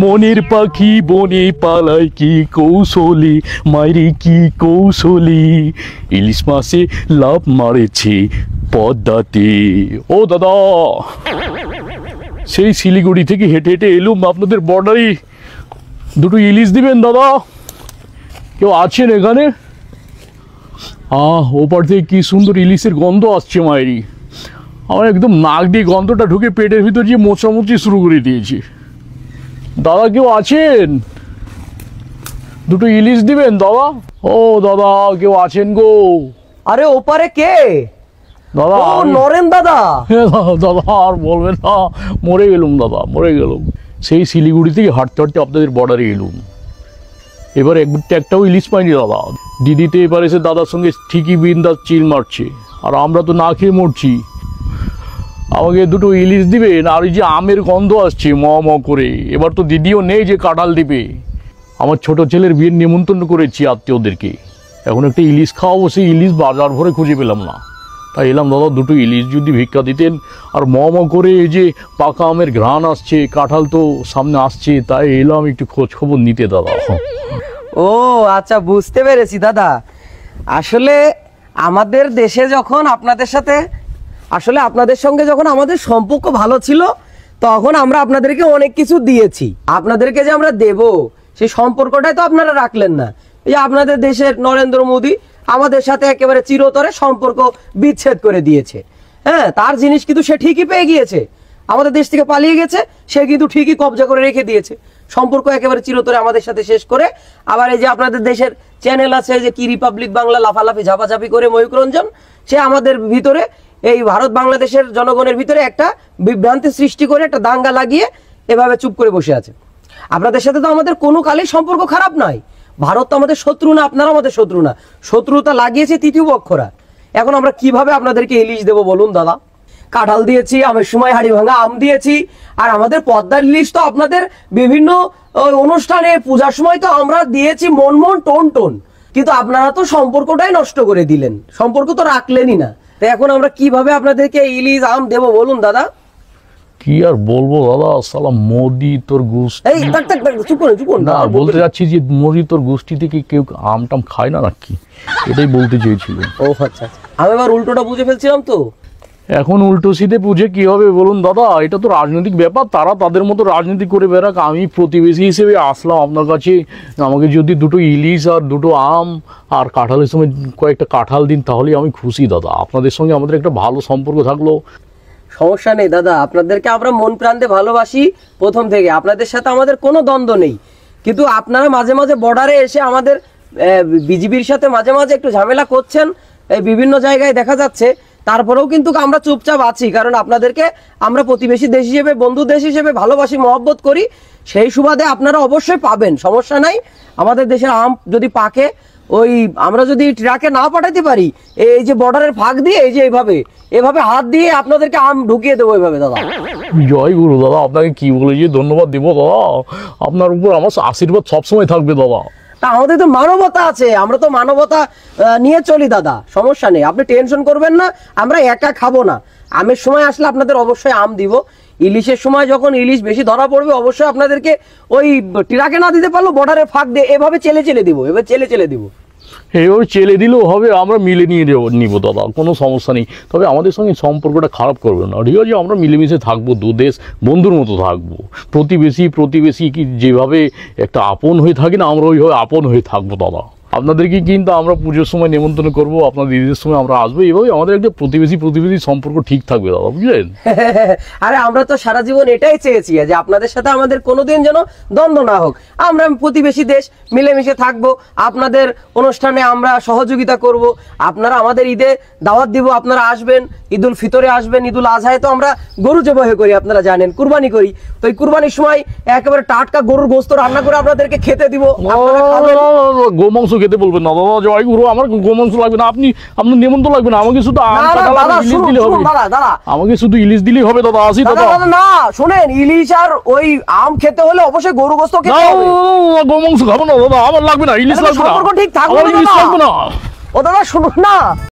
মনের পাখি বনে পালায় কি কৌশলী, মাইরি কি কৌশলী, ইলিশ মাছে লাভ মারেছে পদ্মাতে। ও দাদা, সেই শিলিগুড়ি থেকে হেঁটে হেঁটে এলুম আপনাদের বর্ডারে, দুটো ইলিশ দিবেন দাদা? কেউ আছেন এখানে? ওপার থেকে কি সুন্দর ইলিশের গন্ধ আসছে মায়েরি। আমার একদম নাক দিয়ে গন্ধটা ঢুকে পেটের ভিতর গিয়ে মোচামুচি শুরু করে দিয়েছে। দাদা কেউ আছেন? দুটো ইলিশ দিবেন দাদা? ও দাদা, কেউ আছেন গো? আরে ওপারে কে? দাদা নরেন দাদা। দাদা আর বলবেন না, মরে গেলুম দাদা, মরে গেলুম। সেই শিলিগুড়ি থেকে হাঁটতে হাঁটতে আপনাদের বর্ডারে এলুম। এবার একটাও ইলিশ পাইনি দাদা। দিদিতে এবার এসে দাদার সঙ্গে ঠিকই বিন্দাস চিল মারছে, আর আমরা তো না খেয়ে মরছি। আমাকে দুটো ইলিশ দিবেন। আর এই যে আমের গন্ধ আসছে ম ম করে, এবার তো দিদিও নেই যে কাঁঠাল দিবে। আমার ছোট ছেলের বিয়ের নিমন্ত্রণ করেছি আত্মীয়দেরকে, এখন একটা ইলিশ খাওয়াবো, সেই ইলিশ বাজার ভরে খুঁজে পেলাম না। তাই এলাম দাদা, দুটো ইলিশ যদি ভিক্ষা দিতেন। আর ম ম করে এই যে পাকা আমের ঘ্রাণ আসছে, কাঁঠাল তো সামনে আসছে, তাই এলাম একটু খোঁজ খবর নিতে দাদা। ও আচ্ছা, বুঝতে পেরেছি দাদা। আসলে আমাদের দেশে যখন আপনাদের সাথে, আসলে আপনাদের সঙ্গে যখন আমাদের সম্পর্ক ভালো ছিল, তখন আমরা আপনাদেরকে অনেক কিছু দিয়েছি। আপনাদেরকে যে আমরা দেব, সেই সম্পর্কটাই তো আপনারা রাখলেন না। এই যে আপনাদের দেশের নরেন্দ্র মোদী আমাদের সাথে একেবারে চিরতরে সম্পর্ক বিচ্ছেদ করে দিয়েছে। হ্যাঁ, তার জিনিস কিন্তু সে ঠিকই পেয়ে গিয়েছে। আমাদের দেশ থেকে পালিয়ে গেছে, সে কিন্তু ঠিকই কবজা করে রেখে দিয়েছে। সম্পর্ক একেবারে চিরতরে আমাদের সাথে শেষ করে, আবার এই যে আপনাদের দেশের চ্যানেল আছে যে কি রিপাবলিক বাংলা, লাফালাফি ঝাপাঝাপি করে ময়ূক রঞ্জন, সে আমাদের ভিতরে, এই ভারত বাংলাদেশের জনগণের ভিতরে একটা বিভ্রান্তি সৃষ্টি করে, একটা দাঙ্গা লাগিয়ে এভাবে চুপ করে বসে আছে। আপনাদের সাথে তো আমাদের কোনো কালেই সম্পর্ক খারাপ নয়। ভারত তো আমাদের শত্রু না, আপনারা আমাদের শত্রু না। শত্রুতা লাগিয়েছে তৃতীয় পক্ষরা। এখন আমরা কিভাবে আপনাদেরকে ইলিশ দেবো বলুন দাদা? কাঁঠাল দিয়েছি, আমের সময় হাড়ি ভাঙা আম দিয়েছি, আর আমাদের পদ্মার ইলিশ তো আপনাদের বিভিন্ন অনুষ্ঠানে, পূজার সময় তো আমরা দিয়েছি মন মন টোন টোন। কিন্তু আপনারা তো সম্পর্কটাই নষ্ট করে দিলেন, সম্পর্ক তো রাখলেনই না। তো এখন আমরা কিভাবে আপনাদেরকে ইলিশ আম দেবো বলুন দাদা? কি আর বলবো দাদা, সালা মোদি তোর গোষ্ঠী। এই চুপ করুন। না, বলতে যাচ্ছি যে মোদি তোর গোষ্ঠী থেকে কেউ আম টাম খায় না নাকি, এটাই বলতে চেয়েছিলেন। ও আচ্ছা, আমি এবার উল্টোটা বুঝে ফেলছিলাম তো। এখন উল্টো সিধে বুঝে কি হবে বলুন দাদা? এটা তো রাজনৈতিক ব্যাপার, তারা তাদের মতো রাজনীতি করে বেরাক। আমি প্রতিবেশী হিসেবে আসলাম আপনার কাছে, আমাকে যদি দুটো ইলিশ আর দুটো আম আর কাঁঠালের সময় কয়েকটা কাঁঠাল দিন, তাহলেই আমি খুশি দাদা। আপনাদের সঙ্গে আমাদের একটা ভালো সম্পর্ক থাকলো। সমস্যা নেই দাদা, আপনাদেরকে আমরা মন প্রান্তে ভালোবাসি প্রথম থেকে। আপনাদের সাথে আমাদের কোনো দ্বন্দ্ব নেই। কিন্তু আপনারা মাঝে মাঝে বর্ডারে এসে আমাদের বিজিবির সাথে মাঝে মাঝে একটু ঝামেলা করছেন, এই বিভিন্ন জায়গায় দেখা যাচ্ছে। তারপরেও কিন্তু আমরা চুপচাপ আছি, কারণ আপনাদেরকে আমরা প্রতিবেশী দেশ হিসেবে, বন্ধু দেশ হিসেবে ভালোবাসি, মহব্বত করি। সেই সুবাদে আপনারা অবশ্যই পাবেন, সমস্যা নাই। আমাদের দেশের আম যদি পাকে, ওই আমরা যদি ট্রাকে না পাঠাতে পারি, এই যে বর্ডারের ফাঁক দিয়ে এই যে এভাবে হাত দিয়ে আপনাদেরকে আম ঢুকিয়ে দেবো এইভাবে দাদা। জয় গুরু দাদা, আপনাকে কি বলে যে ধন্যবাদ দিব দাদা। আপনার উপর আমার আশীর্বাদ সবসময় থাকবে দাদা। তা আমাদের তো মানবতা আছে, আমরা তো মানবতা নিয়ে চলি দাদা, সমস্যা নেই, আপনি টেনশন করবেন না। আমরা একা খাবো না, আমের সময় আসলে আপনাদের অবশ্যই আম দিব। ইলিশের সময় যখন ইলিশ বেশি ধরা পড়বে, অবশ্যই আপনাদেরকে ওই ট্রাকে না দিতে পারলেও বর্ডারের ফাঁক দিয়ে এভাবে চেলে দিব, এবার চেলে দিব। এইভাবে চেলে দিলেও হবে, আমরা মিলে নিয়ে নিব দাদা, কোনো সমস্যা নেই। তবে আমাদের সঙ্গে সম্পর্কটা খারাপ করবে না, ঠিক আছে? আমরা মিলেমিশে থাকবো, দু দেশ বন্ধুর মতো থাকবো। প্রতিবেশী কি যেভাবে একটা আপন হয়ে থাকে না, আমরা ওইভাবে আপন হয়ে থাকবো দাদা। আপনাদেরকে কিন্তু আমরা পুজোর সময় নিমন্ত্রণ করবো, আপনাদের ঈদের সময় আমরা আসবো। এইভাবে আমাদের একটা প্রতিবেশী সম্পর্ক ঠিক থাকবে দাদা, বুঝলেন? আরে আমরা তো সারা জীবন এটাই চেয়েছি যে আপনাদের সাথে আমাদের কোনোদিন যেন দ্বন্দ্ব না হোক। আমরা প্রতিবেশী দেশ, মিলেমিশে থাকবো। আপনাদের অনুষ্ঠানে আমরা সহযোগিতা করব। আপনারা আমাদের ঈদে দাওয়াত দিব, আপনারা আসবেন। ঈদুল ফিতরে আসবেন, ঈদুল আজহায় তো আমরা গরু জবাই করি, আপনারা জানেন, কুরবানি করি। তো এই কুরবানির সময় একেবারে টাটকা গরুর গোশত রান্না করে আপনাদেরকে খেতে দিব। গোমাংস খেতে বলবেন না দাদা, জয় গুরু। আমার গোমাংস লাগবে না, আপনার নিমন্ত্রণ লাগবে না। আমাকে শুধু ইলিশ দিলে হবে, আমাকে শুধু ইলিশ দিলেই হবে দাদা। আসি দাদা। না শুনেন, ইলিশ আর ওই আম খেতে হলে অবশ্যই গরু গোশত খেতে হবে। গোমাংস খাবো না দাদা, আমার লাগবে না, ইলিশ লাগবে না, ঠিক থাকবে না। ও দাদা শুনুন না।